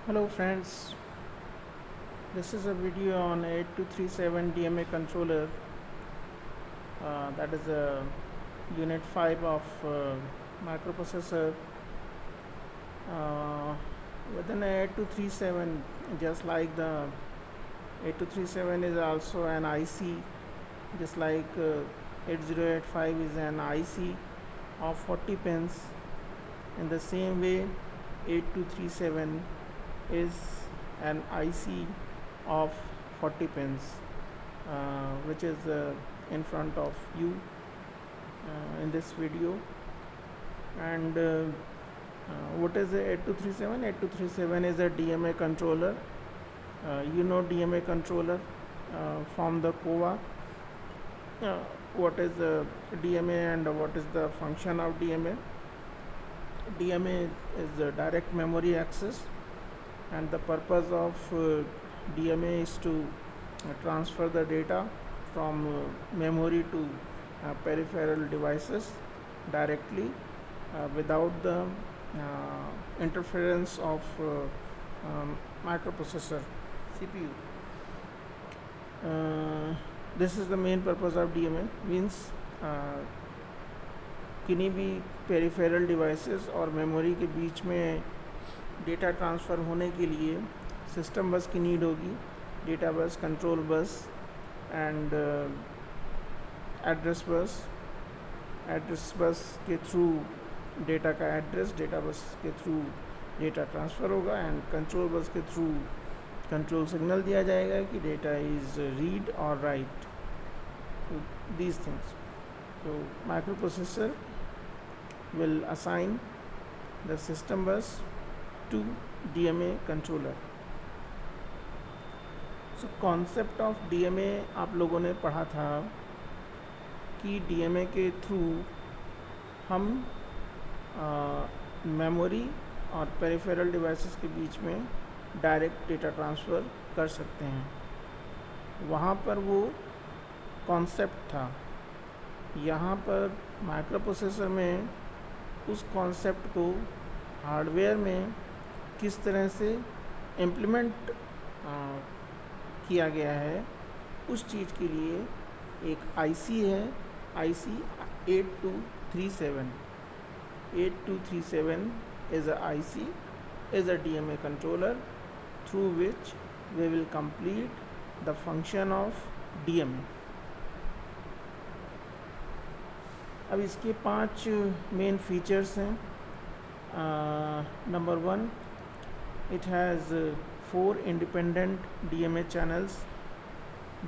Hello friends, this is a video on 8237 DMA controller, that is a unit 5 of microprocessor. Within 8237, just like the 8237 is also an IC, just like 8085 is an IC of 40 pins. In the same way, 8237 is an IC of 40 pins, which is in front of you in this video. And what is the 8237? 8237 is a DMA controller. You know DMA controller from the COA. What is DMA and what is the function of DMA? DMA is the direct memory access, and the purpose of DMA is to transfer the data from memory to peripheral devices directly without the interference of microprocessor CPU. This is the main purpose of DMA, means किन्हीं भी peripheral devices और memory के बीच में data transfer होने के लिए system बस की नीड होगी, data bus, control bus and address bus के थ्रू डेटा का एड्रेस डेटा बस के थ्रू डेटा ट्रांसफ़र होगा, एंड कंट्रोल बस के थ्रू कंट्रोल सिग्नल दिया जाएगा कि डेटा इज़ रीड और राइट, दीज थिंग्स. तो microprocessor will assign the system bus to DMA controller. So concept of DMA आप लोगों ने पढ़ा था कि DMA के थ्रू हम मेमोरी और पेरिफेरल डिवाइसेस के बीच में डायरेक्ट डेटा ट्रांसफ़र कर सकते हैं. वहाँ पर वो कॉन्सेप्ट था. यहाँ पर माइक्रोप्रोसेसर में उस कॉन्सेप्ट को हार्डवेयर में किस तरह से इम्प्लीमेंट किया गया है, उस चीज़ के लिए एक आईसी है, IC 8237. 8237 is a IC, is a DMA controller through which we will complete the function of DMA. अब इसके 5 मेन फीचर्स हैं. Number 1, it has 4 independent DMA channels.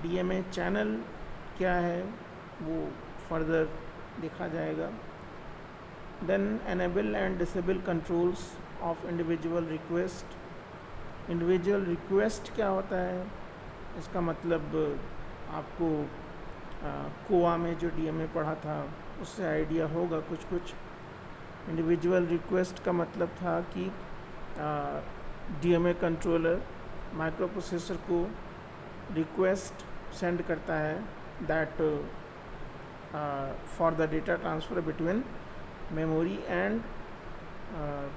DMA channel क्या है वो फर्दर देखा जाएगा. Then enable and disable controls of individual request. Individual request क्या होता है, इसका मतलब आपको कोआ में जो DMA पढ़ा था उससे आइडिया होगा कुछ. इंडिविजुअल रिक्वेस्ट का मतलब था कि DMA कंट्रोलर माइक्रोप्रोसेसर को रिक्वेस्ट सेंड करता है that for the data transfer between memory and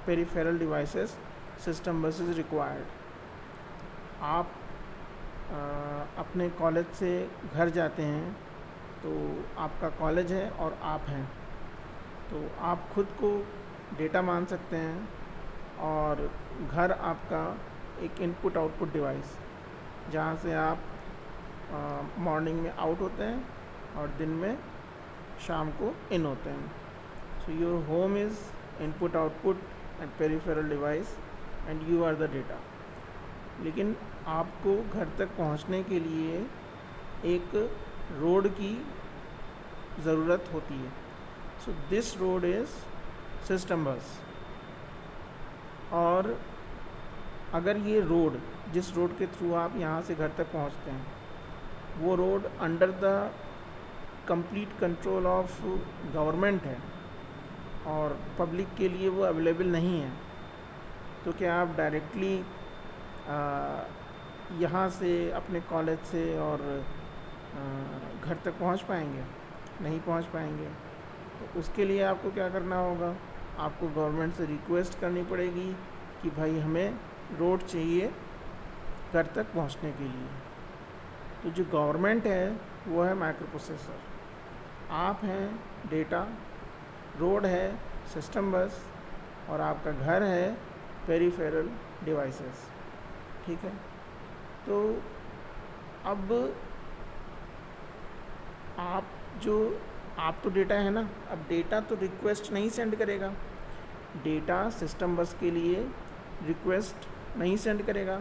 peripheral devices system बस इज़ रिक्वायर्ड. आप अपने कॉलेज से घर जाते हैं तो आपका कॉलेज है और आप हैं, तो आप खुद को डेटा मान सकते हैं, और घर आपका एक इनपुट आउटपुट डिवाइस जहाँ से आप मॉर्निंग में आउट होते हैं और दिन में शाम को इन होते हैं. So your home is input output and peripheral device and you are the data. लेकिन आपको घर तक पहुँचने के लिए एक रोड की ज़रूरत होती है. So this road is system बस. और अगर ये रोड, जिस रोड के थ्रू आप यहाँ से घर तक पहुँचते हैं, वो road under the complete control of government है और पब्लिक के लिए वो अवेलेबल नहीं है, तो क्या आप डायरेक्टली यहाँ से अपने कॉलेज से और घर तक पहुँच पाएंगे? नहीं पहुँच पाएंगे. तो उसके लिए आपको क्या करना होगा, आपको गवर्नमेंट से रिक्वेस्ट करनी पड़ेगी कि भाई हमें रोड चाहिए घर तक पहुंचने के लिए। तो जो गवर्नमेंट है वो है माइक्रो प्रोसेसर, आप हैं डेटा, रोड है सिस्टम बस, और आपका घर है पेरिफेरल डिवाइसेस। ठीक है, तो अब आप तो डेटा है ना, अब डेटा तो रिक्वेस्ट नहीं सेंड करेगा, डेटा सिस्टम बस के लिए रिक्वेस्ट नहीं सेंड करेगा,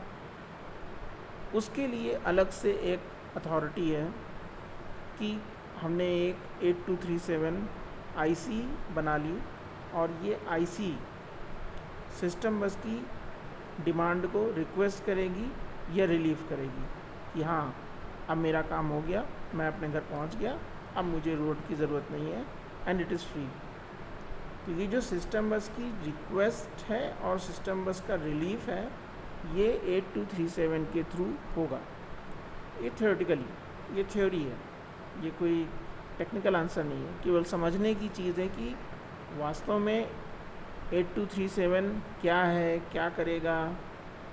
उसके लिए अलग से एक अथॉरिटी है कि हमने एक 8237 आईसी बना ली, और ये आईसी सिस्टम बस की डिमांड को रिक्वेस्ट करेगी या रिलीव करेगी कि हाँ अब मेरा काम हो गया, मैं अपने घर पहुंच गया, अब मुझे रोड की ज़रूरत नहीं है, एंड इट इज़ फ्री। तो ये जो सिस्टम बस की रिक्वेस्ट है और सिस्टम बस का रिलीफ है, ये 8237 के थ्रू होगा। ये थियोरेटिकली, ये थ्योरी है, ये कोई टेक्निकल आंसर नहीं है, केवल समझने की चीज़ है कि वास्तव में 8237 क्या है, क्या करेगा,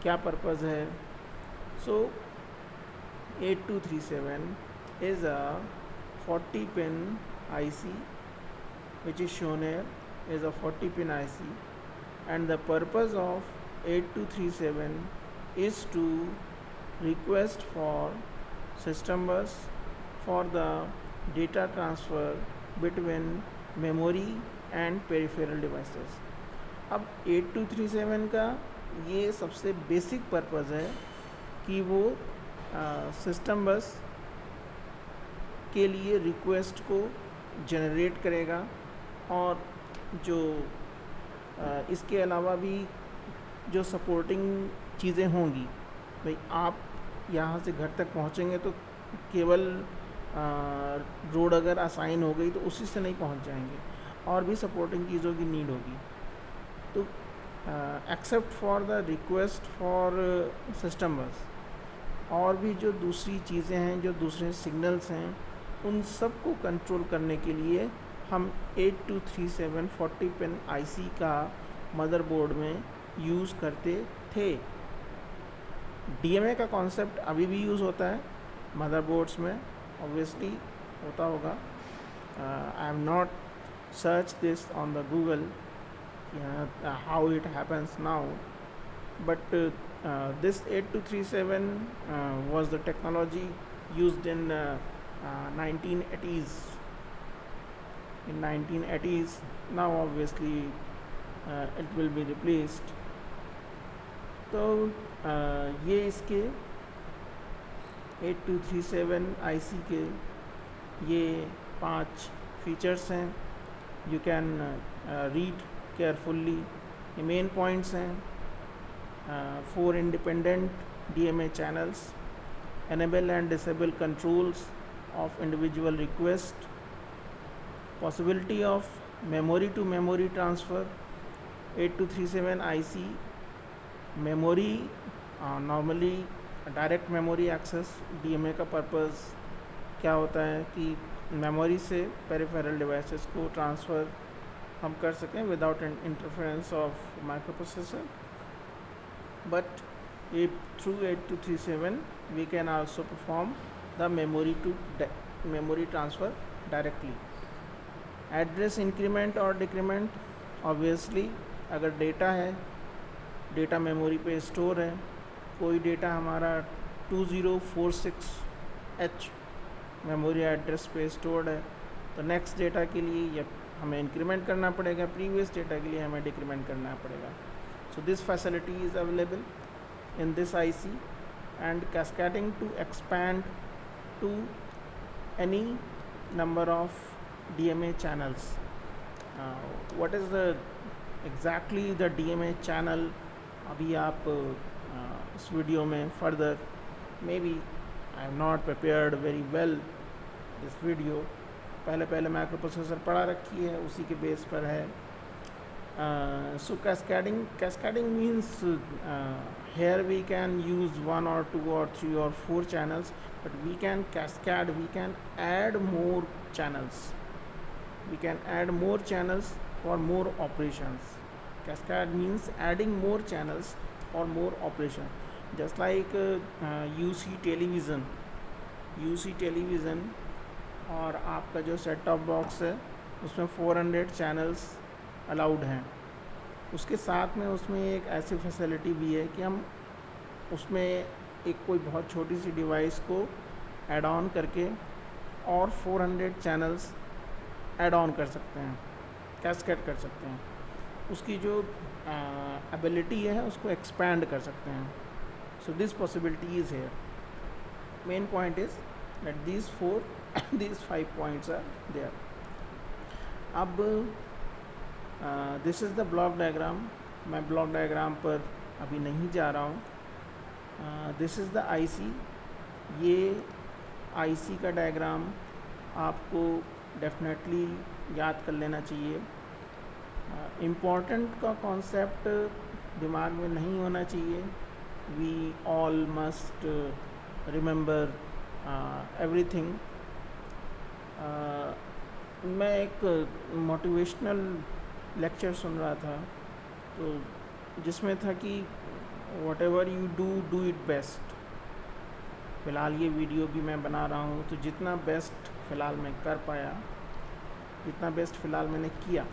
क्या पर्पज़ है। सो 8237 is a 40 pin IC which is shown here is a 40 pin IC, and the purpose of 8237 is to request for system bus for the data transfer between memory and peripheral devices। अब 8237 का ये सबसे basic purpose है कि वो system बस के लिए रिक्वेस्ट को जनरेट करेगा, और जो इसके अलावा भी जो सपोर्टिंग चीज़ें होंगी, भाई आप यहाँ से घर तक पहुँचेंगे तो केवल रोड अगर असाइन हो गई तो उसी से नहीं पहुँच जाएंगे, और भी सपोर्टिंग चीज़ों की नीड होगी। तो except for the request for system बस, और भी जो दूसरी चीज़ें हैं, जो दूसरे सिग्नल्स हैं, उन सब को कंट्रोल करने के लिए हम 8237 40 पिन आईसी का मदरबोर्ड में यूज़ करते थे। डीएमए का कॉन्सेप्ट अभी भी यूज़ होता है मदरबोर्ड्स में, ऑब्वियसली होता होगा। I am not search this on the Google how it happens now, but this 8237 was the technology used in 1980s. In 1980s, now obviously it will be replaced. तो ये इसके 8237 IC के ये 5 features हैं। You can read carefully. ये main points हैं। 4 independent DMA channels, enable and disable controls of individual request, possibility of memory to memory transfer, 8237 IC memory, normally direct memory access. DMA का purpose क्या होता है कि memory से peripheral devices को transfer हम कर सकें without interference of micro processor, but through 8237 we can also perform the memory to memory transfer directly. Address increment और decrement, obviously अगर डेटा है, डेटा मेमोरी पे स्टोर है, कोई डेटा हमारा 2046H मेमोरी एड्रेस पे स्टोर्ड है, तो नेक्स्ट डेटा के लिए या हमें इंक्रीमेंट करना पड़ेगा, प्रीवियस डेटा के लिए हमें डिक्रीमेंट करना पड़ेगा। So this facility is available in this IC, and cascading to expand to any number of DMA channels. What is the exactly the DMA channel, अभी आप इस वीडियो में further, maybe I have not prepared very well this video, पहले micro processor पढ़ा रखी है, उसी के बेस पर है। So cascading means here we can use 1 or 2 or 3 or 4 channels, but we can cascade, we can add more channels, for more operations. Cascade means adding more channels or more operation. Just like UC television और आपका जो set top box है उसमें 400 channels allowed हैं। उसके साथ में उसमें एक ऐसी फैसिलिटी भी है कि हम उसमें एक कोई बहुत छोटी सी डिवाइस को ऐड ऑन करके और 400 चैनल्स ऐड ऑन कर सकते हैं, कैस्केड कर सकते हैं। उसकी जो एबिलिटी है उसको एक्सपैंड कर सकते हैं। So this possibility is here. Main point is that these 5 points are there. अब this is the block diagram. मैं ब्लॉक डायग्राम पर अभी नहीं जा रहा हूँ। This is the IC. ये आईसी का डायग्राम आपको डेफिनेटली याद कर लेना चाहिए। इम्पॉर्टेंट का कॉन्सेप्ट दिमाग में नहीं होना चाहिए। We all must remember everything. मैं एक मोटिवेशनल लेक्चर सुन रहा था तो जिसमें था कि what ever you do it best. फ़िलहाल ये वीडियो भी मैं बना रहा हूँ तो जितना बेस्ट फ़िलहाल मैं कर पाया, जितना बेस्ट फ़िलहाल मैंने किया,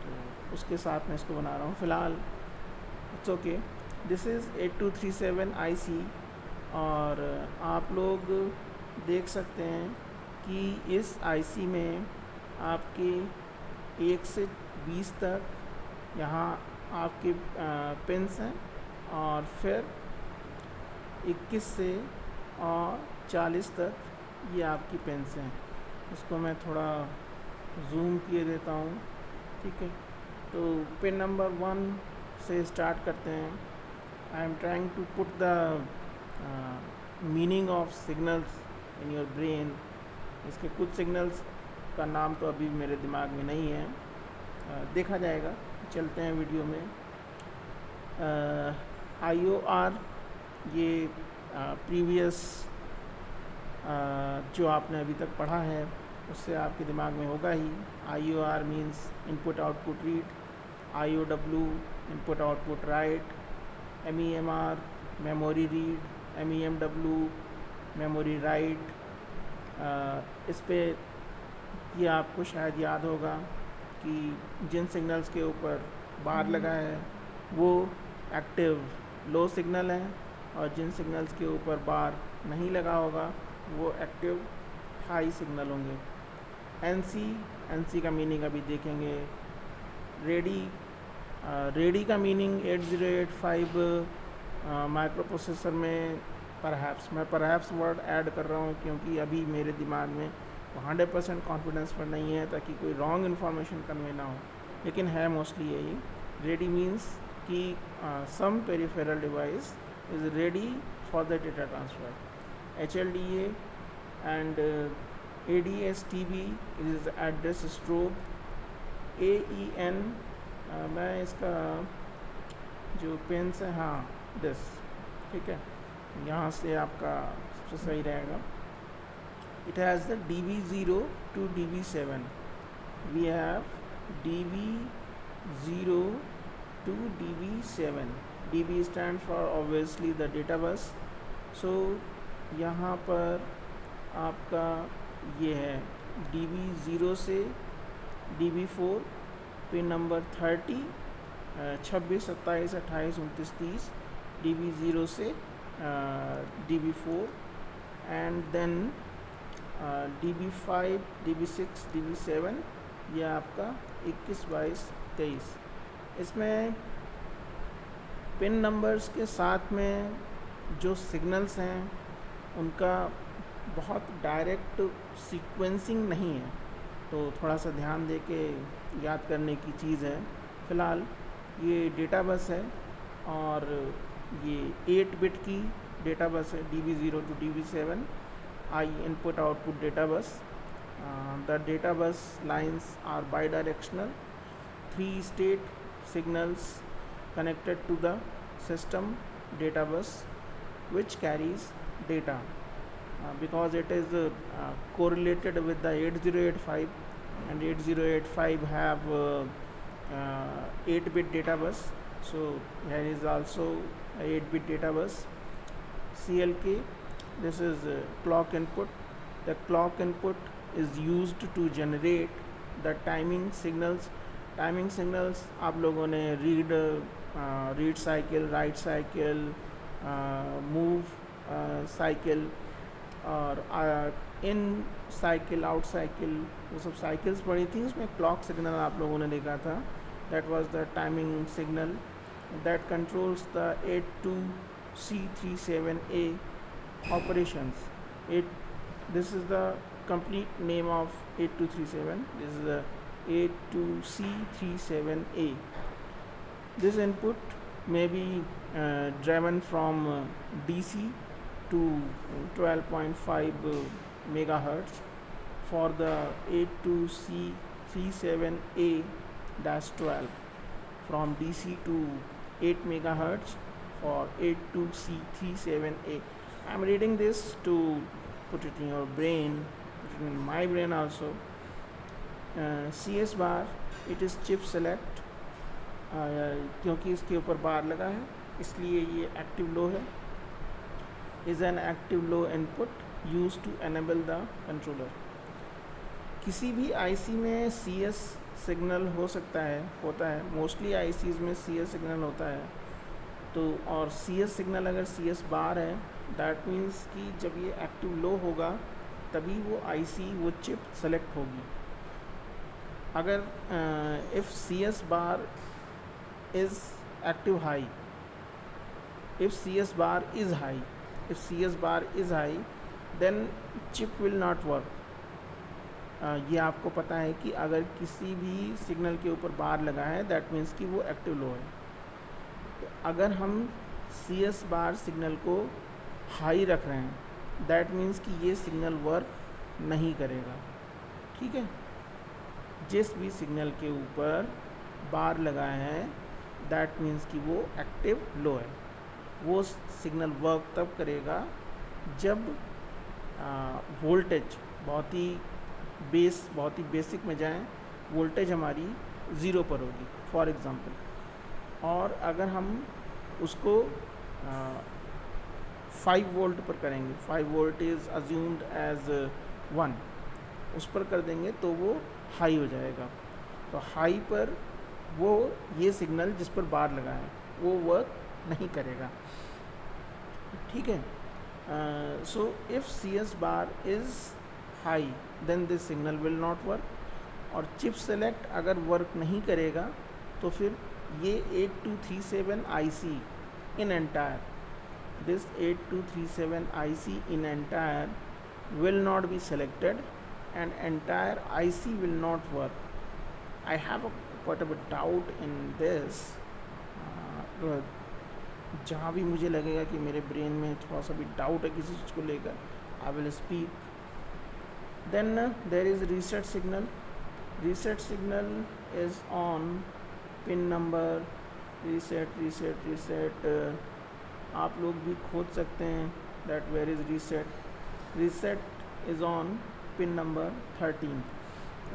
तो उसके साथ मैं इसको बना रहा हूँ फ़िलहाल। It's okay. This is 8237 IC और आप लोग देख सकते हैं कि इस आईसी में आपके 1 से 20 तक यहाँ आपके पिन्स हैं और फिर 21 से और 40 तक ये आपकी पिन्स हैं। इसको मैं थोड़ा जूम किए देता हूँ, ठीक है। तो पिन नंबर 1 से स्टार्ट करते हैं। I am trying to put the meaning of signals in your brain. इसके कुछ सिग्नल्स का नाम तो अभी मेरे दिमाग में नहीं है, देखा जाएगा। चलते हैं वीडियो में। IOR ये प्रीवियस जो आपने अभी तक पढ़ा है उससे आपके दिमाग में होगा ही। IOR means input output read, IOW input output right, MEMR memory read, MEMW memory write. इस पे ये आपको शायद याद होगा कि जिन सिग्नल्स के ऊपर बार लगा है वो एक्टिव लो सिग्नल हैं और जिन सिग्नल्स के ऊपर बार नहीं लगा होगा वो एक्टिव हाई सिग्नल होंगे। NC का मीनिंग अभी देखेंगे। रेडी का मीनिंग 8085 माइक्रो प्रोसेसर में मैं परहैप्स वर्ड ऐड कर रहा हूँ क्योंकि अभी मेरे दिमाग में 100% कॉन्फिडेंस पर नहीं है ताकि कोई रॉन्ग इन्फॉर्मेशन कन्वे ना हो, लेकिन है मोस्टली यही। रेडी मीन्स कि some peripheral device is ready for the data transfer. HLDA and ADS-TB is address strobe. AEN मैं इसका जो पेन्स है, हाँ दिस, ठीक है, यहाँ से आपका सबसे सही रहेगा। It has the DB0 to DB7। We have DB0 to DB7। DB stand for obviously the data bus. So यहाँ पर आपका ये है DB0 से DB4 पिन नंबर 30, 26, 27, 28, 29, 30 DB0 से DB4 and then DB5, DB6, DB7 ये आपका 21, 22, 23। इसमें पिन नंबर्स के साथ में जो सिग्नल्स हैं उनका बहुत डायरेक्ट सीक्वेंसिंग नहीं है, तो थोड़ा सा ध्यान दे के याद करने की चीज़ है। फ़िलहाल ये डेटा बस है और ये 8 बिट की डेटा बस है, DB0 to DB7 I input output data bus. The data bus lines are bidirectional, 3 state signals connected to the system data bus which carries data. Because it is correlated with the 8085 and 8085 have 8 bit data bus, So here is also a 8-bit data bus. CLK, this is clock input. The clock input is used to generate the timing signals. Timing signals आप लोगों ने read cycle, right cycle, move cycle और in cycle, out cycle, वो सब cycles पढ़ी थी. उसमें clock signal आप लोगों ने देखा था. That was the timing signal that controls the 82C37A operations. This is the complete name of 8237. This is the 82C37A. This input may be driven from DC to 12.5 megahertz for the 82C37A-12, from DC to 8 megahertz for 82C37A. I am reading this to put it in your brain, put it in my brain also. CS bar, it is chip select. क्योंकि इसके ऊपर बार लगा है इसलिए ये active low है. Is an active low input use to enable the controller. किसी भी आईसी में CS सिग्नल हो सकता है, होता है. मोस्टली आईसीज में CS सिग्नल होता है. तो और CS सिग्नल अगर CS बार है, दैट मीन्स कि जब ये एक्टिव लो होगा तभी वो आईसी, वो चिप सेलेक्ट होगी. अगर if CS bar is active high, if CS bar is high, then chip will not work. ये आपको पता है कि अगर किसी भी सिग्नल के ऊपर बार लगा है दैट मीन्स कि वो एक्टिव लो है. तो अगर हम CS bar सिग्नल को हाई रख रहे हैं दैट मीन्स कि ये सिग्नल वर्क नहीं करेगा. ठीक है. जिस भी सिग्नल के ऊपर बार लगा है दैट मीन्स कि वो एक्टिव लो है. वो सिग्नल वर्क तब करेगा जब वोल्टेज बहुत ही बेसिक में जाए, वोल्टेज हमारी 0 पर होगी फॉर एग्ज़ाम्पल. और अगर हम उसको 5 वोल्ट पर करेंगे, 5 वोल्ट इज़ अज्यूम्ड एज 1, उस पर कर देंगे तो वो हाई हो जाएगा. तो हाई पर वो ये सिग्नल जिस पर बार लगा है वो वर्क नहीं करेगा. ठीक है. So if CS bar is high then this signal will not work. और चिप सेलेक्ट अगर वर्क नहीं करेगा तो फिर ये 8237 IC in entire, this 8237 IC in entire will not be selected and entire IC will not work. I have quite a bit doubt in this. जहाँ भी मुझे लगेगा कि मेरे ब्रेन में थोड़ा सा भी डाउट है किसी चीज़ को लेकर, I will speak. Then there is reset signal. Reset signal is on pin number reset. आप लोग भी खोज सकते हैं that where is reset. Reset is on pin number 13.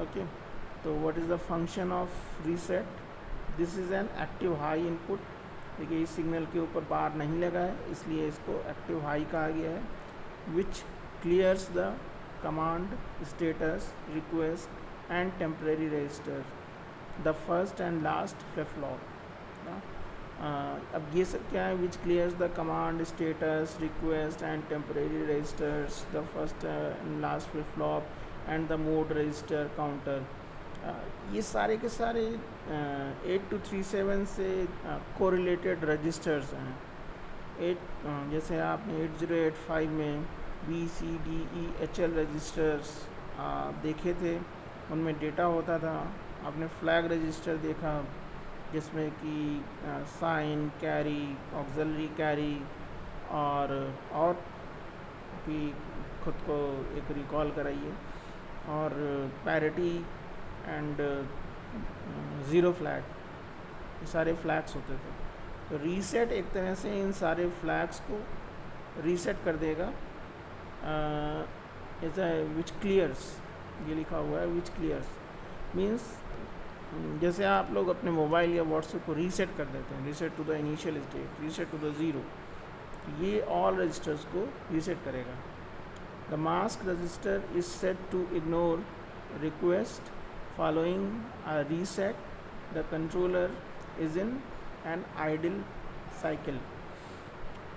Okay. तो what is the function of reset? This is an active high input. देखिए इस signal के ऊपर बार नहीं लगा है इसलिए इसको एक्टिव हाई कहा गया है. Which clears the command, status, request and temporary register, the first and last flip flop. अब ये सब क्या है? Which clears the command, status, request and temporary registers, the first and last flip flop and the mode register counter. ये सारे के सारे 8237 से कोरिलेटेड रजिस्टर्स हैं. जैसे आपने 8085 में BCDEHL रजिस्टर्स देखे थे, उनमें डेटा होता था. आपने फ्लैग रजिस्टर देखा जिसमें कि साइन, कैरी, ऑक्सिलरी कैरी और भी खुद को एक रिकॉल कराइए, और पैरिटी एंड ज़ीरो फ्लैग, ये सारे फ्लैग्स होते थे. तो रीसेट एक तरह से इन सारे फ्लैग्स को रीसेट कर देगा. ऐसा विच क्लियर्स, ये लिखा हुआ है विच क्लियर्स मीन्स जैसे आप लोग अपने मोबाइल या व्हाट्सएप को रीसेट कर देते हैं, reset to the initial state, reset to the zero, ये ऑल रजिस्टर्स को रीसेट करेगा. The mask register is set to ignore request following a reset. The controller is in an idle cycle.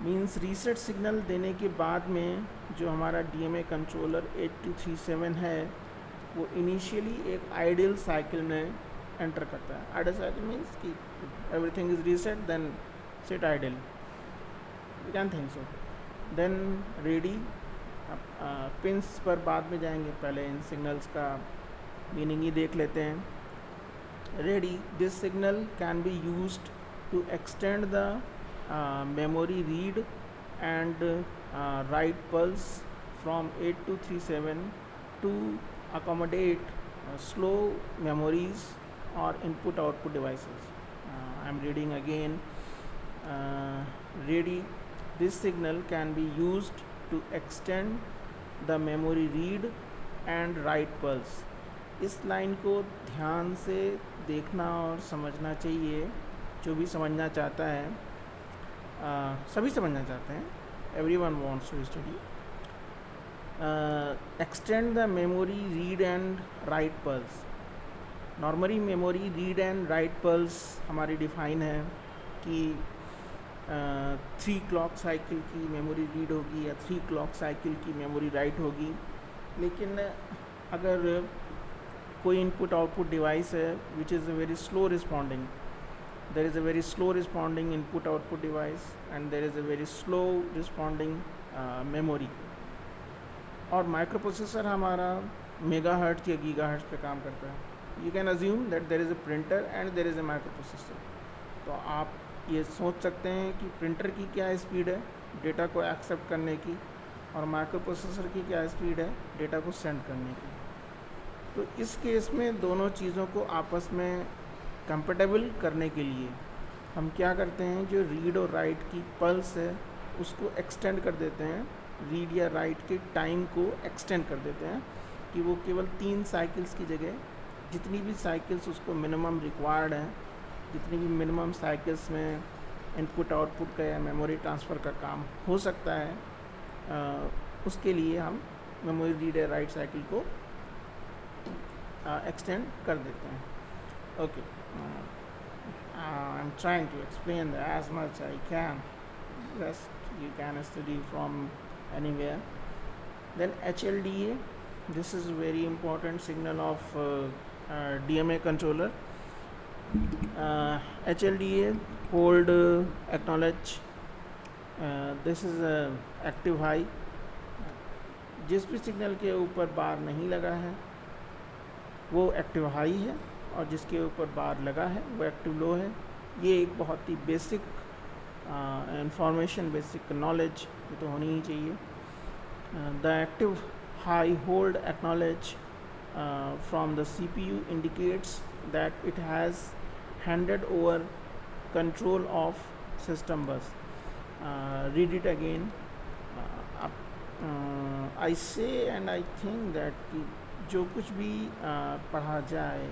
Means reset signal देने के बाद में जो हमारा DMA controller 8237 है वो इनिशियली एक आइडियल साइकिल में एंटर करता है. आइडियल साइकिल मीन्स कि everything is reset then set ideal, you can think so. Then ready. Pins पर बाद में जाएंगे, पहले इन सिग्नल्स का मीनिंग ही देख लेते हैं. Ready. This signal can be used to extend the memory read and write pulse from 8237 to accommodate slow memories or input output devices. I am reading again. Ready. This signal can be used to extend the memory read and write pulse. इस line को ध्यान से देखना और समझना चाहिए. जो भी समझना चाहता है, सभी समझना चाहते हैं. Everyone wants to study. Extend the memory read and write pulse. Normally memory read and write pulse हमारी डिफाइन है कि 3 क्लॉक साइकिल की मेमोरी रीड होगी या 3 क्लॉक साइकिल की मेमोरी राइट होगी. लेकिन अगर कोई इनपुट आउटपुट डिवाइस है which is a very slow responding, there is a very slow responding input output device and there is a very slow responding memory. और microprocessor हमारा megahertz या gigahertz पे काम करता है. You can assume that there is a printer and there is a microprocessor. तो आप ये सोच सकते हैं कि प्रिंटर की क्या स्पीड है डेटा को एक्सेप्ट करने की, और माइक्रोप्रोसेसर की क्या स्पीड है डेटा को सेंड करने की. तो इस केस में दोनों चीज़ों को आपस में कंपेटेबल करने के लिए हम क्या करते हैं, जो रीड और राइट की पल्स है उसको एक्सटेंड कर देते हैं. रीड या राइट के टाइम को एक्सटेंड कर देते हैं कि वो केवल 3 साइकिल्स की जगह जितनी भी साइकिल्स उसको मिनिमम रिक्वायर्ड हैं, जितनी भी मिनिमम साइकिल्स में इनपुट आउटपुट का या मेमोरी ट्रांसफ़र का काम हो सकता है, उसके लिए हम मेमोरी रीड या राइट साइकिल को एक्सटेंड कर देते हैं. Okay, I'm trying to explain that as much I can. Rest you can study from anywhere. Then HLDA, this is a very important signal of DMA controller. HLDA, hold, acknowledge. This is active high. जिस भी signal के ऊपर बार नहीं लगा है वो active high है, और जिसके ऊपर बार लगा है वो एक्टिव लो है. ये एक बहुत ही बेसिक इंफॉर्मेशन, बेसिक नॉलेज ये तो होनी ही चाहिए. The active high hold acknowledge from the CPU indicates that it has handed over control of system bus. Read it again. I say and I think that जो कुछ भी पढ़ा जाए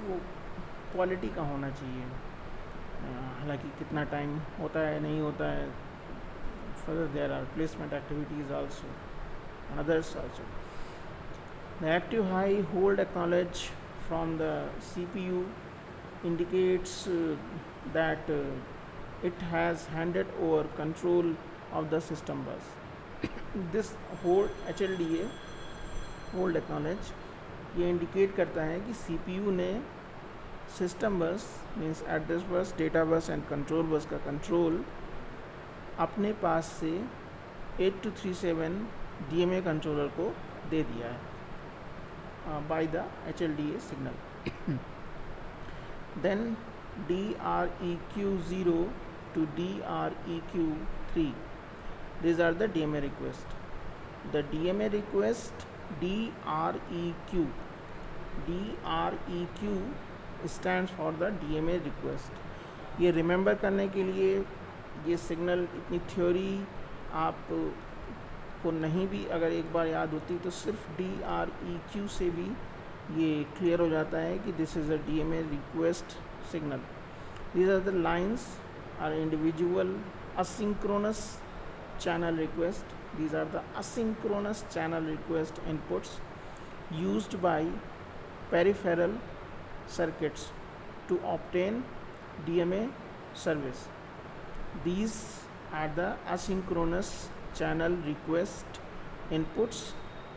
वो क्वालिटी का होना चाहिए. हालांकि कितना टाइम होता है नहीं होता है, further there are placement activities also and others also. The active high hold acknowledge from the CPU indicates that it has handed over control of the system bus. This hold HLDA hold acknowledge ये indicate करता है कि CPU ने system बस means address bus, data bus and control bus का control अपने पास से 8237 DMA controller को दे दिया है by the HLDA signal. Then DREQ0 to DREQ3, these are the DMA request. The DMA request DREQ stands for the DMA request. ये remember करने के लिए ये सिग्नल इतनी थ्योरी आप को नहीं भी अगर एक बार याद होती तो सिर्फ DREQ से भी ये क्लियर हो जाता है कि this is a DMA request signal. These are the lines are individual asynchronous channel request. These are the asynchronous channel request inputs used by peripheral circuits to obtain DMA service. These are the asynchronous channel request inputs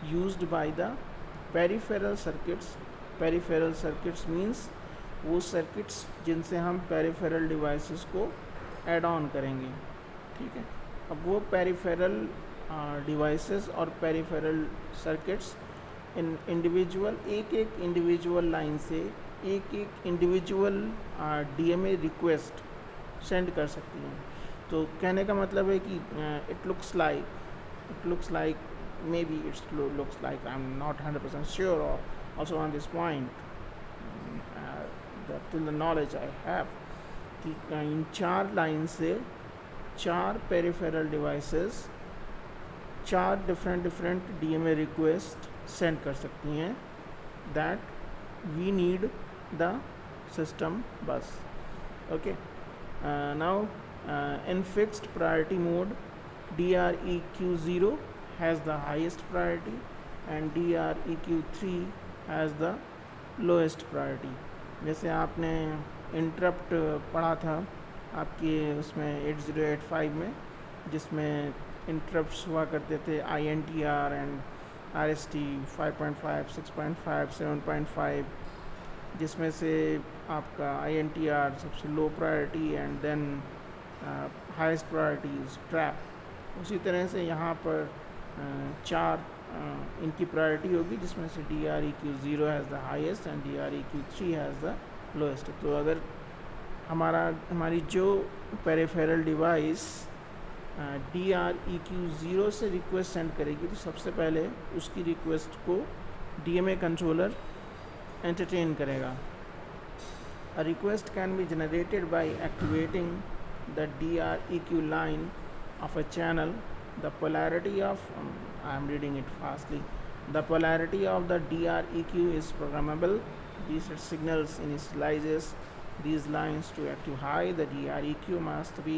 used by the peripheral circuits. Peripheral circuits means वो circuits जिनसे हम peripheral devices को add on करेंगे. ठीक है, अब वो peripheral devices और पेरिफेरल सर्किट्स इन इंडिविजुअल एक इंडिविजुअल लाइन से एक इंडिविजुअल DMA रिक्वेस्ट सेंड कर सकती हैं. तो कहने का मतलब है कि it looks like may be it's looks like, I am not 100% sure also on this point, till the knowledge I have, कि इन 4 लाइन से 4 peripheral devices 4 different DMA request send कर सकती हैं. That we need the system bus. Okay, now in fixed priority mode, DREQ0 has the highest priority and DREQ3 has the lowest priority. जैसे आपने interrupt पढ़ा था आपके उसमें 8085 में, जिसमें इंटरप्ट्स हुआ करते थे INTR एंड RST 5.5, 6.5, 7.5, जिसमें से आपका INTR सबसे low priority and then highest priority is trap. उसी तरह से यहाँ पर 4 इनकी प्रायोरिटी होगी, जिसमें से DREQ0 has the highest and DREQ3 has the lowest. तो अगर हमारी जो पेरिफेरल डिवाइस DREQ0 से रिक्वेस्ट सेंड करेगी, तो सबसे पहले उसकी रिक्वेस्ट को DMA कंट्रोलर एंटरटेन करेगा. A request can be generated by activating the DREQ line of a channel. The polarity of I am reading it fastly. The polarity of the DREQ is programmable. These signals initializes these lines to active high. The DREQ must be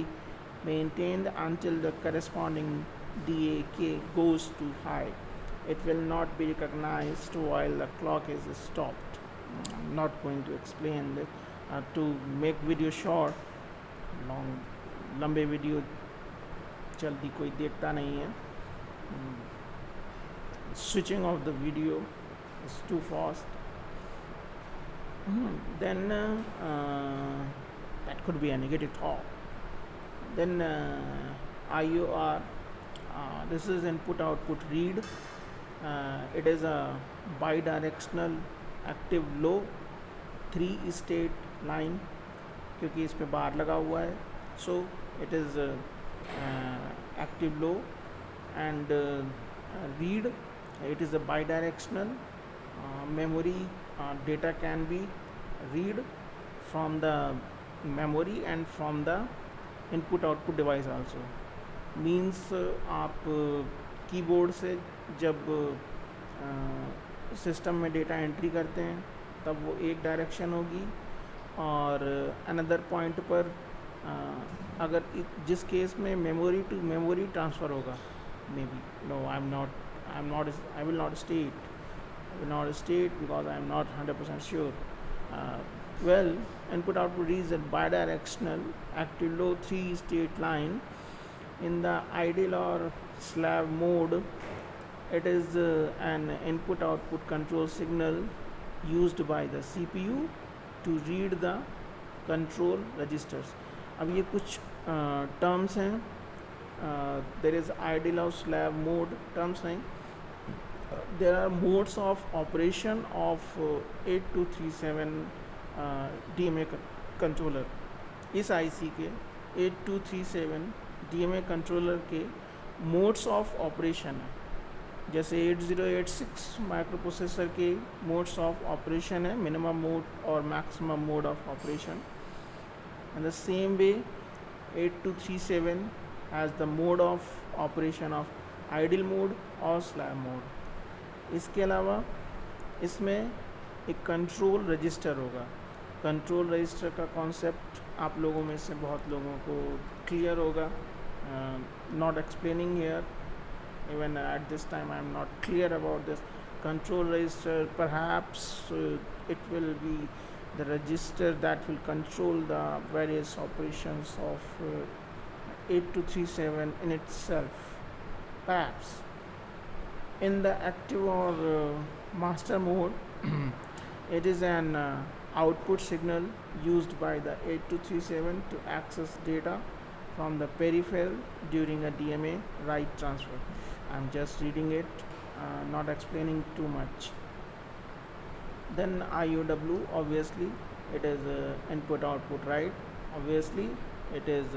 maintained until the corresponding DAK goes to high. It will not be recognized while the clock is stopped. I'm not going to explain that. To make video short, लंबे video जल्दी कोई देखता नहीं है. Switching off the video is too fast. Then that could be a negative thought. Then IOR, this is input output read. It is a bidirectional active low 3 state line, क्योंकि इस पे बार लगा हुआ है. So it is active low and read. It is a bidirectional memory. Data can be read from the memory and from the input output device also. Means आप keyboard से जब system में डेटा एंट्री करते हैं तब वो एक direction होगी, और अनदर पॉइंट पर अगर जिस केस में मेमोरी टू मेमोरी ट्रांसफ़र होगा, maybe no I will not state because I am not 100% sure. Well, input output is a bidirectional active low 3 state line. In the idle or slave mode, it is an input output control signal used by the CPU to read the control registers. अब ये कुछ terms हैं. There is idle और slave mode terms नहीं. There are modes of operation of 8237 DMA controller. इस IC के 8237 DMA controller के modes of operation है. जैसे 8086 माइक्रो प्रोसेसर के मोड्स ऑफ ऑपरेशन है, मिनिमम मोड और maximum mode of operation. And the same way 8237 has the mode of operation of idle mode और slave mode. इसके अलावा इसमें एक कंट्रोल रजिस्टर होगा। कंट्रोल रजिस्टर का कॉन्सेप्ट आप लोगों में से बहुत लोगों को क्लियर होगा। Not explaining here, even at this time I am not clear about this control register. Perhaps it will be the register that will control the various operations of 8237 in itself. Perhaps in the active or master mode it is an output signal used by the 8237 to access data from the peripheral during a DMA write transfer. I'm just reading it, not explaining too much. Then IOW, obviously it is input output write, obviously it is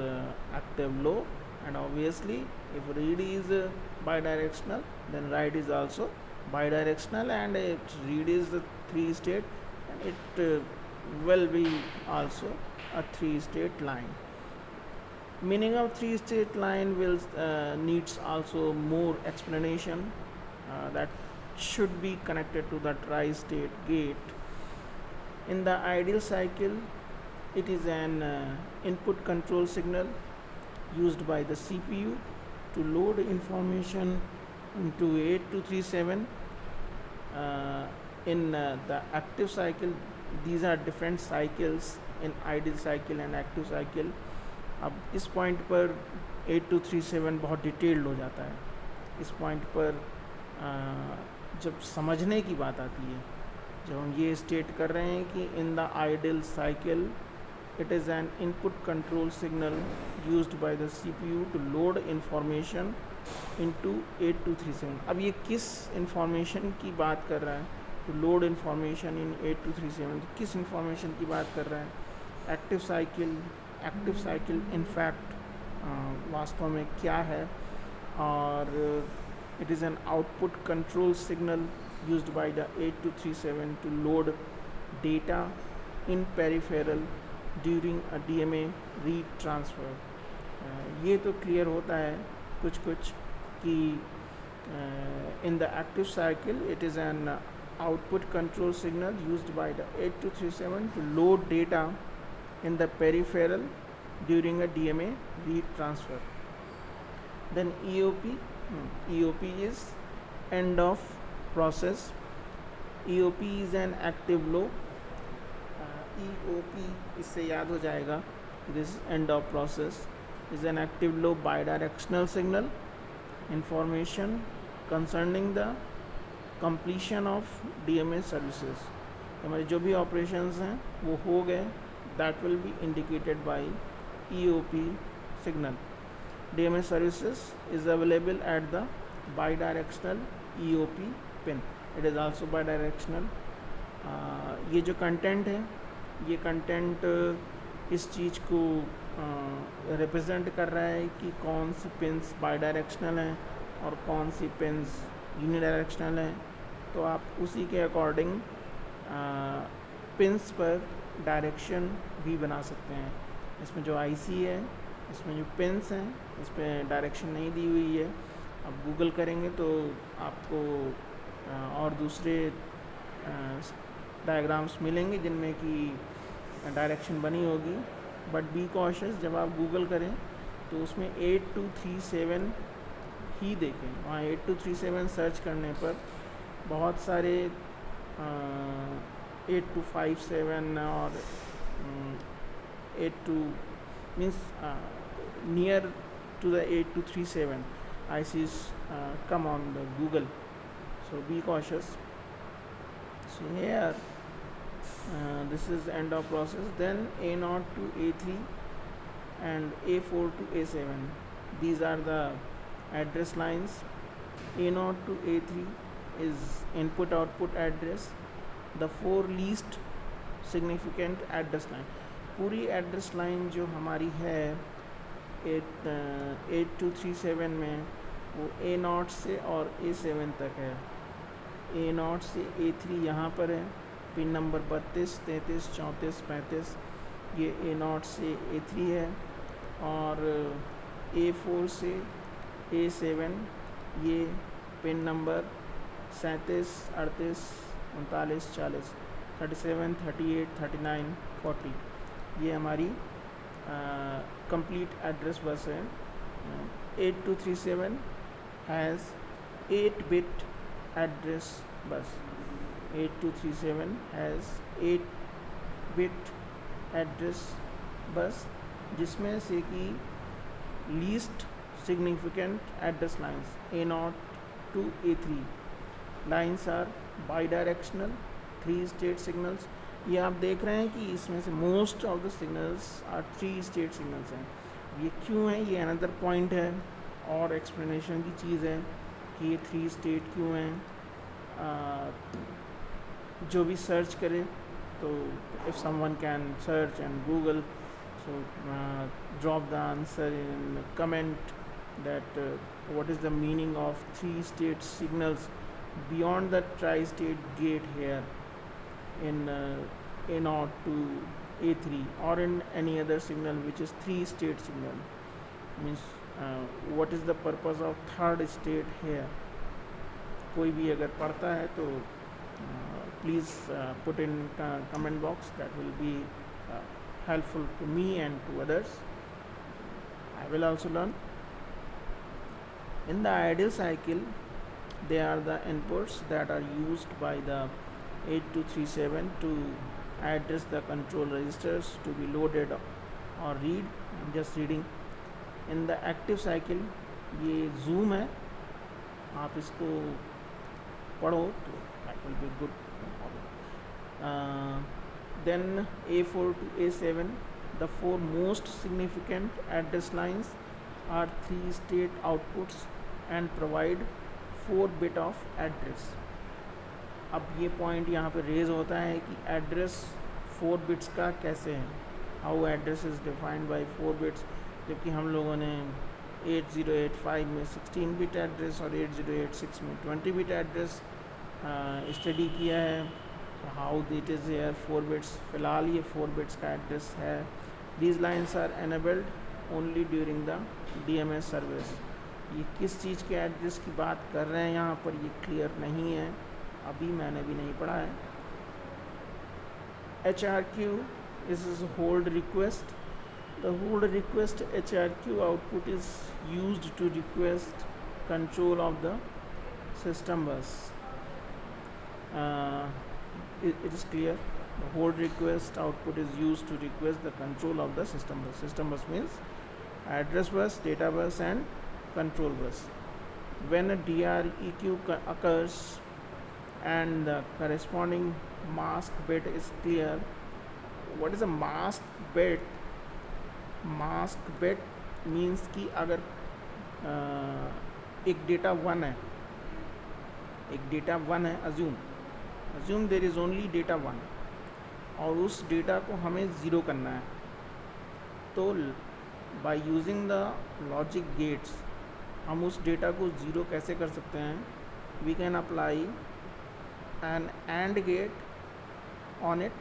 active low, and obviously if read is bidirectional, then write is also bidirectional, and if read is the 3-state, and it will be also a 3-state line. Meaning of 3-state line will needs also more explanation, that should be connected to the tri-state gate. In the ideal cycle, it is an input control signal used by the CPU to load information into 8237. In the active cycle, these are different cycles in ideal cycle and active cycle. अब इस point पर 8237 बहुत detailed हो जाता है। इस point पर जब समझने की बात आती है, जब हम ये स्टेट कर रहे हैं कि in the ideal cycle it is an input control signal used by the CPU to load information into 8237। अब ये किस इंफॉर्मेशन की बात कर रहा है? टू लोड इंफॉर्मेशन इन 8237, तो किस इंफॉर्मेशन की बात कर रहा है? Active cycle. Active cycle in fact वास्तव में क्या है? और it is an output control signal used by the 8237 to load data in peripheral during a DMA read transfer. ये तो क्लियर होता है कुछ कुछ कि in the active cycle it is an output control signal used by the 8237 to load data in the peripheral during a DMA read transfer. Then EOP is end of process. EOP is an active low. EOP इससे याद हो जाएगा, this end of process is an active low bidirectional signal information concerning the completion of DMA services. हमारे जो भी operations हैं वो हो गए, that will be indicated by EOP signal. DMA services is available at the bidirectional EOP pin. It is also bidirectional. ये जो content है, ये कंटेंट इस चीज़ को रिप्रेजेंट कर रहा है कि कौन सी पिन्स बाईडायरेक्शनल हैं और कौन सी पिन्स यूनिडायरेक्शनल हैं। तो आप उसी के अकॉर्डिंग पिन्स पर डायरेक्शन भी बना सकते हैं। इसमें जो IC है, इसमें जो पिन्स हैं, इस पर डायरेक्शन नहीं दी हुई है। आप गूगल करेंगे तो आपको और दूसरे डायग्राम्स मिलेंगे जिनमें कि डायरेक्शन बनी होगी। बट बी कॉशियस, जब आप गूगल करें तो उसमें 8237 ही देखें। वहाँ 8237 सर्च करने पर बहुत सारे 8257 और 82 means near to the 8237 ICs come on the Google, so be cautious. So here this is end of process. Then A0 to A3 and A4 to A7, these are the address lines. A0 to A3 is input output address, the 4 least significant address line. पूरी address line जो हमारी है 8237 में वो A0 से और A7 तक है। A0 से A3 यहाँ पर है, पिन नंबर 32, 33, 34, 35, ये A0 से A3 है। और A4 से A7 ये पिन नंबर 37, 38, 39, 40, 37, 38, 39, 40, ये हमारी कंप्लीट एड्रेस बस है. 8237 has 8-bit address bus. 8237 has 8-bit address bus, जिसमें से कि least significant address lines A0 to A3 lines are bidirectional 3-state signals. ये आप देख रहे हैं कि इसमें से most of the signals are 3-state signals हैं. ये क्यों है, ये another point है और explanation की चीज़ है कि ये 3-state क्यों हैं. जो भी सर्च करे तो if someone can search and Google, so drop the answer in comment that what is the meaning of 3-state signals beyond the tri-state gate here in A0 to A3 or in any other signal which is 3-state signal. Means what is the purpose of third state here. कोई भी अगर पढ़ता है तो please put in comment box, that will be helpful to me and to others. I will also learn. In the ideal cycle, they are the inputs that are used by the 8237 to address the control registers to be loaded or read. I'm just reading. In the active cycle, ये zoom है, आप इसको पढ़ो तो that will be good. Then A4 to A7, the 4 most significant address lines are 3-state outputs and provide 4-bit of address. अब ये point यहाँ पे रेज होता है कि एड्रेस 4 बिट्स का कैसे है, how address is defined by 4 bits, जबकि हम लोगों ने 8085 में 16 बिट एड्रेस और 8086 में 20 बिट एड्रेस स्टडी किया है. How it is here 4 bits, फ़िलहाल ये 4 बिट्स का एड्रेस है. These lines are enabled only during the DMS service. ये किस चीज़ के एड्रेस की बात कर रहे हैं यहाँ पर ये क्लियर नहीं है, अभी मैंने भी नहीं पढ़ा है. HRQ is hold request. The hold request HRQ output is used to request control of the system bus. It is clear. The hold request output is used to request the control of the system bus. System bus means address bus, data bus and control bus. When a DREQ occurs and the corresponding mask bit is clear. What is a mask bit? Mask bit means कि अगर एक data 1 है, एक data 1 है, assume there is only data 1 और उस data को हमें ज़ीरो करना है, तो by using the logic gates हम उस डेटा को ज़ीरो कैसे कर सकते हैं. We can apply an AND gate on it,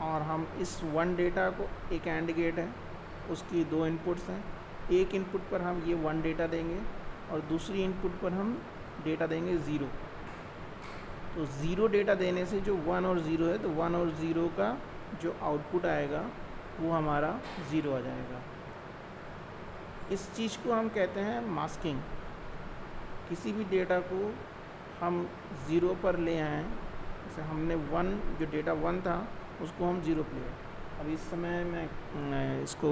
और हम इस 1 डेटा को, एक AND गेट है उसकी 2 इनपुट्स हैं, एक इनपुट पर हम ये 1 डेटा देंगे और दूसरी इनपुट पर हम डेटा देंगे 0. तो 0 डेटा देने से जो 1 और 0 है, तो 1 और 0 का जो आउटपुट आएगा वो हमारा 0 आ जाएगा. इस चीज़ को हम कहते हैं मास्किंग. किसी भी डेटा को हम 0 पर ले आएँ, जैसे हमने 1 जो डेटा 1 था उसको हम 0 पर ले आए. अब इस समय मैं इसको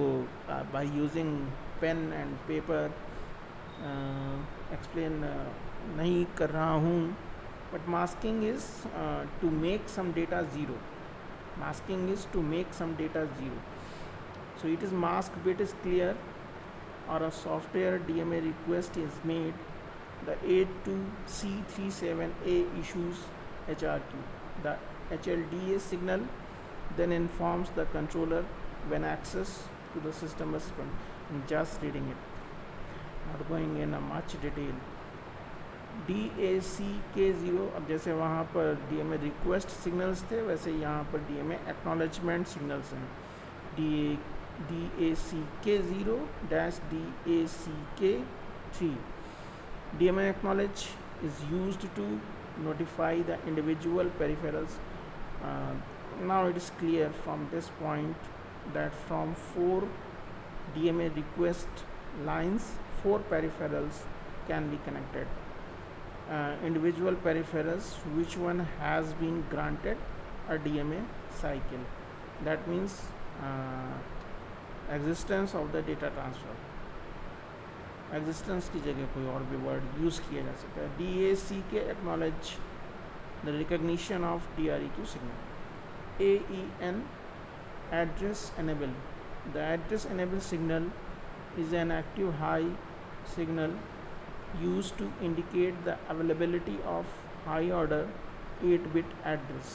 by using pen and paper explain नहीं कर रहा हूँ, but masking is to make some data 0. Masking is to make some data 0. So it is mask bit is clear or a software DMA request is made, the A2C37A issues HRQ. The HLDA signal then informs the controller when access to the system is open. I'm just reading it, not going in a much detail. DACK0, अब जैसे वहाँ पर DMA request signals थे वैसे यहाँ पर DMA acknowledgement signals हैं. DACK0-DACK3. DMA acknowledge is used to notify the individual peripherals Uh, Now it is clear from this point that from 4 DMA request lines, 4 peripherals can be connected. Individual peripherals, which one has been granted a DMA cycle. That means existence of the data transfer. Existence की जगह कोई और भी word use किया जा सकता है. DACK acknowledge the recognition of DREQ signal. AEN address enable. The address enable signal is an active high signal used to indicate the availability of high order 8-bit address.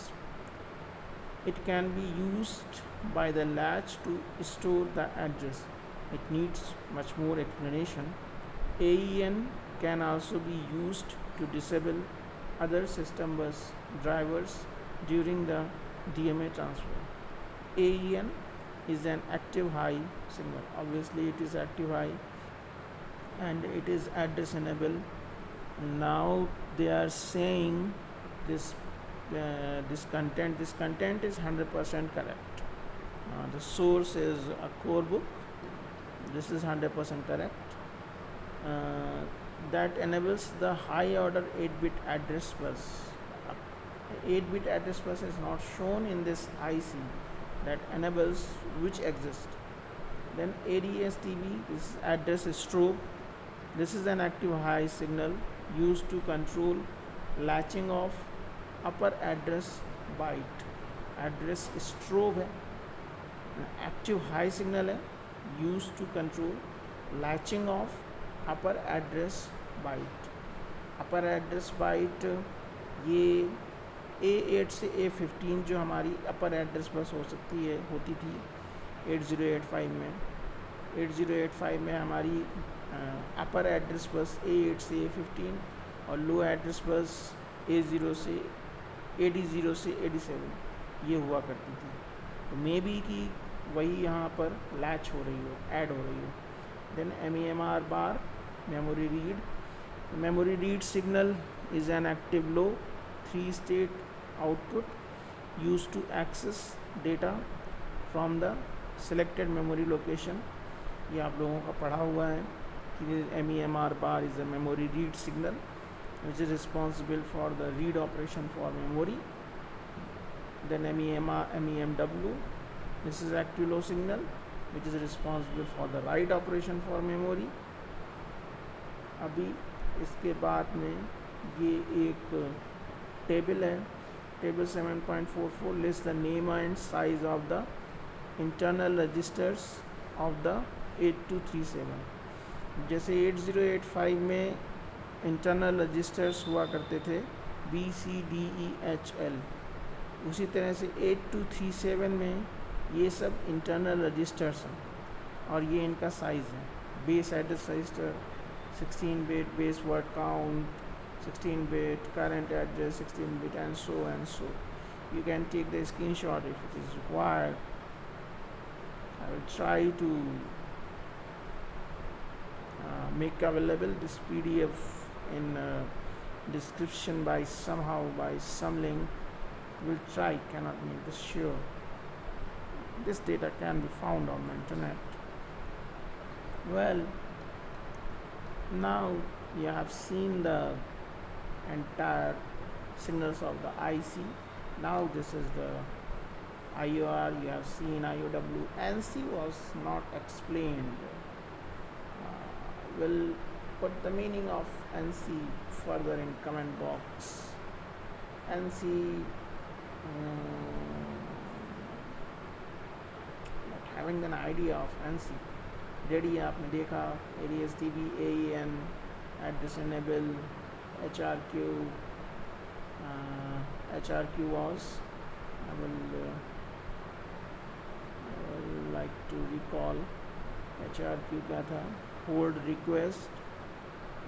It can be used by the latch to store the address. It needs much more explanation. AEN can also be used to disable other system bus drivers during the DMA transfer. AEN is an active high signal. Obviously it is active high and it is address enable. Now they are saying this content is 100% correct. The source is a core book. This is 100% correct. That enables the high order 8-bit address bus. 8-bit address bus is not shown in this IC that enables which exists. Then ADS-TB is address strobe. This is an active high signal used to control latching of upper address byte. Address strobe है, active high signal है, used to control latching of upper address byte. upper address byte ये A8 से A15 जो हमारी upper address बस हो सकती है, होती थी 8085 में. 8085 में हमारी upper address बस A8 से A15 और low address बस A0 से AD0 से AD7 ये हुआ करती थी. तो मे बी कि वही यहाँ पर लैच हो रही हो, ऐड हो रही हो. Then MEMR bar memory read. Memory read signal is an active low 3-state output used to access data from the selected memory location. ये आप लोगों का पढ़ा हुआ है कि MEMR bar is a memory read signal which is responsible for the read operation for memory. Then MEMW, this is active low signal which is responsible for the write operation for memory. अभी इसके बाद में ये एक table है, table 7.44 list the name and size of the internal registers of the 8237. जैसे 8085 में internal registers हुआ करते थे BCDEHL, उसी तरह से 8237 में ये सब इंटरनल रजिस्टर्स हैं और ये इनका साइज़ है. Base address register 16-bit, base word count 16-bit, current address 16-bit, and so. You can take the screenshot if it is required. I will try to make available this PDF in description by some link. We'll try, cannot make this sure. This data can be found on the internet. Well, now you have seen the entire signals of the IC. Now this is the IOR. You have seen IOW. NC was not explained. We'll put the meaning of NC further in comment box. NC not having an idea of NC. Ready आपने देखा ADS-TB, AEN, address enable, HRQ. HRQ was, I will like to recall HRQ क्या था, hold request.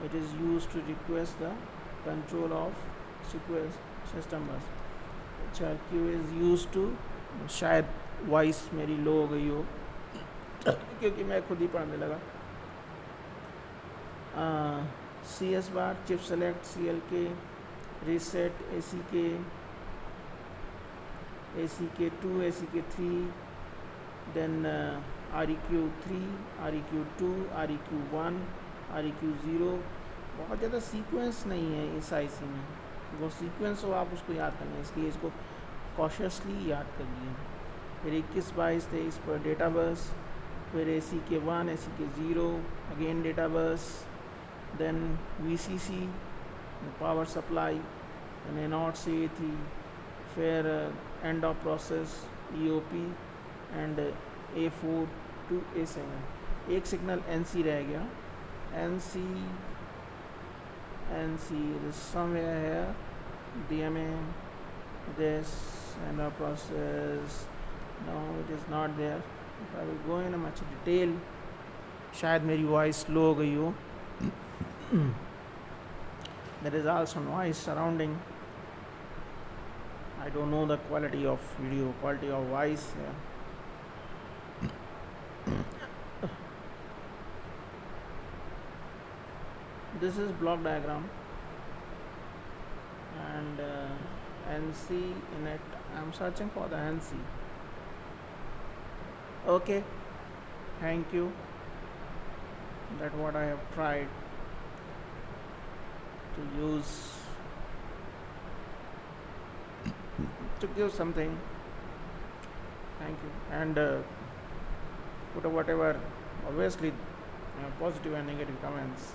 It is used to request the control of sequence system bus. HRQ is used to, शायद voice मेरी लो हो गई हो क्योंकि मैं खुद ही पढ़ने लगा. CS bar, chip select, CLK, reset, ACK, ACK2, ACK3, then REQ3, REQ2, REQ1, REQ0. बहुत ज़्यादा सीक्वेंस नहीं है इस आईसी में, वो सीक्वेंस हो आप उसको याद करना है, इसलिए इसको कॉशियसली याद करिए। फिर 21, 22, 23 पर डेटा बस, फिर ACK1, ACK0, again data bus, then VCC power supply, A0 से A3, फिर end of process EOP and A4 to A7। एक सिग्नल NC रह गया, NC is somewhere here, DMA, this and our process, no it is not there। if I will go in a much detail, शायद मेरी voice slow हो गई हो। there is also noise surrounding, I don't know the quality of video, quality of voice here। this is block diagram and NC in it, I'm searching for the NC। okay, thank you, that what I have tried to use to give something, thank you, and put whatever obviously positive and negative comments